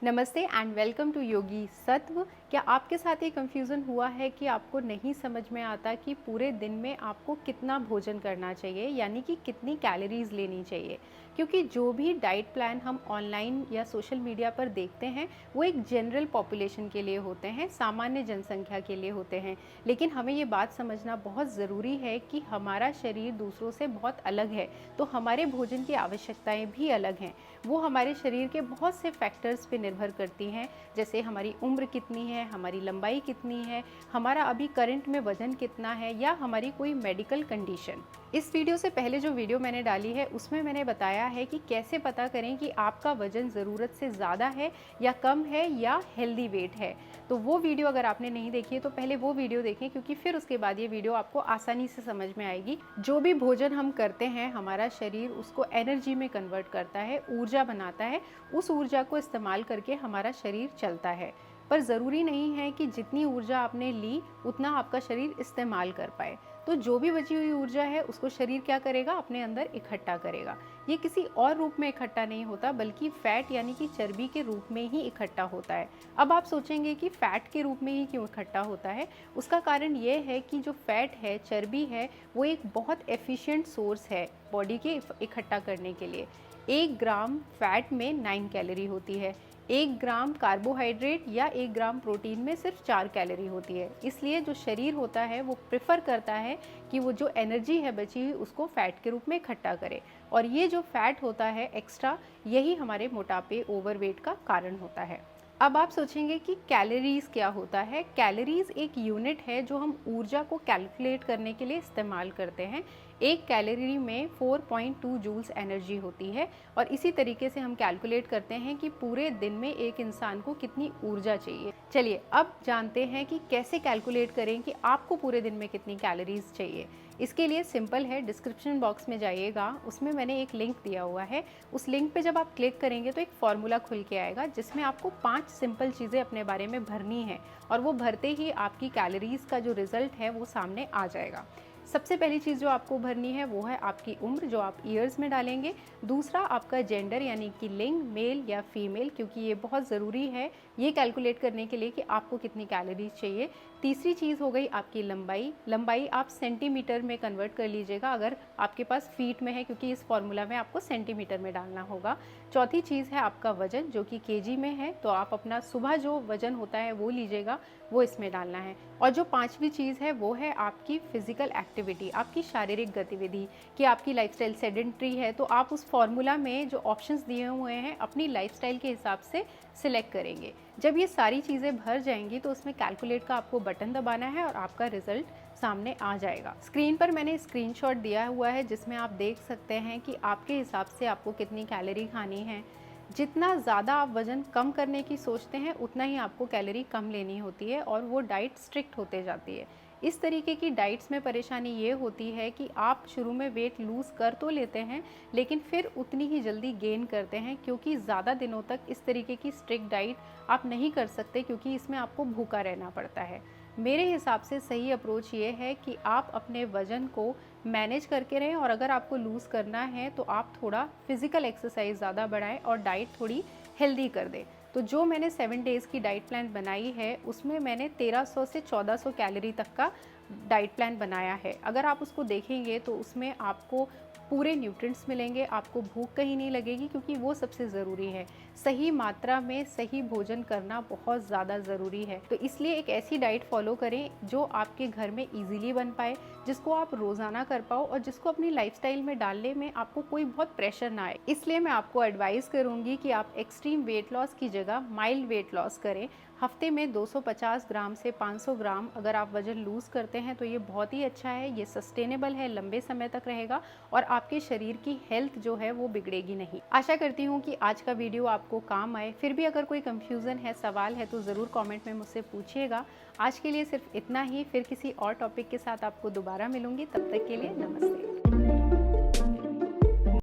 नमस्ते and welcome to योगी सत्व। क्या आपके साथ ये कंफ्यूजन हुआ है कि आपको नहीं समझ में आता कि पूरे दिन में आपको कितना भोजन करना चाहिए, यानी कि कितनी कैलोरीज लेनी चाहिए? क्योंकि जो भी डाइट प्लान हम ऑनलाइन या सोशल मीडिया पर देखते हैं वो एक जनरल पॉपुलेशन के लिए होते हैं, सामान्य जनसंख्या के लिए होते हैं। लेकिन हमें ये बात समझना बहुत ज़रूरी है कि हमारा शरीर दूसरों से बहुत अलग है, तो हमारे भोजन की आवश्यकताएं भी अलग हैं। वो हमारे शरीर के बहुत से फैक्टर्स पे निर्भर करती हैं, जैसे हमारी उम्र कितनी है, हमारी लंबाई कितनी है, हमारा अभी करंट में वजन कितना है, या हमारी कोई मेडिकल कंडीशन। इस वीडियो से पहले जो वीडियो मैंने डाली है उसमें मैंने बताया है कि कैसे पता करें कि आपका वजन ज़रूरत से ज़्यादा है या कम है या हेल्दी वेट है। तो वो वीडियो अगर आपने नहीं देखी है तो पहले वो वीडियो देखें, क्योंकि फिर उसके बाद ये वीडियो आपको आसानी से समझ में आएगी। जो भी भोजन हम करते हैं हमारा शरीर उसको एनर्जी में कन्वर्ट करता है, ऊर्जा बनाता है। उस ऊर्जा को इस्तेमाल करके हमारा शरीर चलता है, पर ज़रूरी नहीं है कि जितनी ऊर्जा आपने ली उतना आपका शरीर इस्तेमाल कर पाए। तो जो भी बची हुई ऊर्जा है उसको शरीर क्या करेगा, अपने अंदर इकट्ठा करेगा। ये किसी और रूप में इकट्ठा नहीं होता, बल्कि फैट यानी कि चर्बी के रूप में ही इकट्ठा होता है। अब आप सोचेंगे कि फैट के रूप में ही क्यों इकट्ठा होता है? उसका कारण ये है कि जो फैट है, चर्बी है, वो एक बहुत एफिशिएंट सोर्स है बॉडी के इकट्ठा करने के लिए। 1 ग्राम फैट में 9 कैलोरी होती है। 1 ग्राम कार्बोहाइड्रेट या 1 ग्राम प्रोटीन में सिर्फ 4 कैलोरी होती है। इसलिए जो शरीर होता है वो प्रेफर करता है कि वो जो एनर्जी है बची हुई उसको फैट के रूप में इकट्ठा करे। और ये जो फैट होता है एक्स्ट्रा, यही हमारे मोटापे, ओवरवेट का कारण होता है। अब आप सोचेंगे कि कैलोरीज क्या होता है? कैलोरीज एक यूनिट है जो हम ऊर्जा को कैलकुलेट करने के लिए इस्तेमाल करते हैं। एक कैलोरी में 4.2 जूल्स एनर्जी होती है, और इसी तरीके से हम कैलकुलेट करते हैं कि पूरे दिन में एक इंसान को कितनी ऊर्जा चाहिए। चलिए अब जानते हैं कि कैसे कैलकुलेट करें कि आपको पूरे दिन में कितनी कैलोरीज चाहिए। इसके लिए सिंपल है, डिस्क्रिप्शन बॉक्स में जाइएगा, उसमें मैंने एक लिंक दिया हुआ है। उस लिंक पे जब आप क्लिक करेंगे तो एक फॉर्मूला खुल के आएगा, जिसमें आपको 5 सिंपल चीज़ें अपने बारे में भरनी है, और वो भरते ही आपकी कैलोरीज का जो रिजल्ट है वो सामने आ जाएगा। सबसे पहली चीज़ जो आपको भरनी है वो है आपकी उम्र, जो आप ईयर्स में डालेंगे। दूसरा आपका जेंडर यानी कि लिंग, मेल या फीमेल, क्योंकि ये बहुत ज़रूरी है ये कैलकुलेट करने के लिए कि आपको कितनी कैलोरीज चाहिए। तीसरी चीज़ हो गई आपकी लंबाई। लंबाई आप सेंटीमीटर में कन्वर्ट कर लीजिएगा अगर आपके पास फीट में है, क्योंकि इस फॉर्मूला में आपको सेंटीमीटर में डालना होगा। चौथी चीज़ है आपका वजन, जो कि केजी में है, तो आप अपना सुबह जो वजन होता है वो लीजिएगा, वो इसमें डालना है। और जो पांचवी चीज़ है वो है आपकी फिजिकल एक्टिविटी, आपकी शारीरिक गतिविधि, कि आपकी लाइफस्टाइल सेडेंट्री है तो आप उस फॉर्मूला में जो ऑप्शंस दिए हुए हैं अपनी लाइफस्टाइल के हिसाब से सिलेक्ट करेंगे। जब ये सारी चीज़ें भर जाएंगी तो उसमें कैलकुलेट का आपको बटन दबाना है और आपका रिजल्ट सामने आ जाएगा। स्क्रीन पर मैंने स्क्रीनशॉट दिया हुआ है जिसमें आप देख सकते हैं कि आपके हिसाब से आपको कितनी कैलोरी खानी है। जितना ज़्यादा आप वज़न कम करने की सोचते हैं उतना ही आपको कैलोरी कम लेनी होती है, और वो डाइट स्ट्रिक्ट होते जाती है। इस तरीके की डाइट्स में परेशानी ये होती है कि आप शुरू में वेट लूज़ कर तो लेते हैं, लेकिन फिर उतनी ही जल्दी गेन करते हैं, क्योंकि ज़्यादा दिनों तक इस तरीके की स्ट्रिक्ट डाइट आप नहीं कर सकते, क्योंकि इसमें आपको भूखा रहना पड़ता है। मेरे हिसाब से सही अप्रोच ये है कि आप अपने वज़न को मैनेज करके रहें, और अगर आपको लूज़ करना है तो आप थोड़ा फिज़िकल एक्सरसाइज ज़्यादा बढ़ाएं और डाइट थोड़ी हेल्दी कर दें। तो जो मैंने 7 डेज़ की डाइट प्लान बनाई है उसमें मैंने 1300 से 1400 कैलोरी तक का डाइट प्लान बनाया है। अगर आप उसको देखेंगे तो उसमें आपको पूरे न्यूट्रिएंट्स मिलेंगे, आपको भूख कहीं नहीं लगेगी, क्योंकि वो सबसे ज़रूरी है। सही मात्रा में सही भोजन करना बहुत ज़्यादा ज़रूरी है। तो इसलिए एक ऐसी डाइट फॉलो करें जो आपके घर में इजीली बन पाए, जिसको आप रोज़ाना कर पाओ, और जिसको अपनी लाइफस्टाइल में डालने में आपको कोई बहुत प्रेशर ना आए। इसलिए मैं आपको एडवाइस करूँगी कि आप एक्सट्रीम वेट लॉस की जगह माइल्ड वेट लॉस करें। हफ्ते में 250 ग्राम से 500 ग्राम अगर आप वज़न लूज़ करते हैं तो ये बहुत ही अच्छा है, ये सस्टेनेबल है, लंबे समय तक रहेगा, और आपके शरीर की हेल्थ जो है वो बिगड़ेगी नहीं। आशा करती हूँ कि आज का वीडियो आपको काम आए। फिर भी अगर कोई कंफ्यूजन है, सवाल है, तो ज़रूर कमेंट में मुझसे पूछिएगा। आज के लिए सिर्फ इतना ही, फिर किसी और टॉपिक के साथ आपको दोबारा मिलूंगी। तब तक के लिए नमस्ते।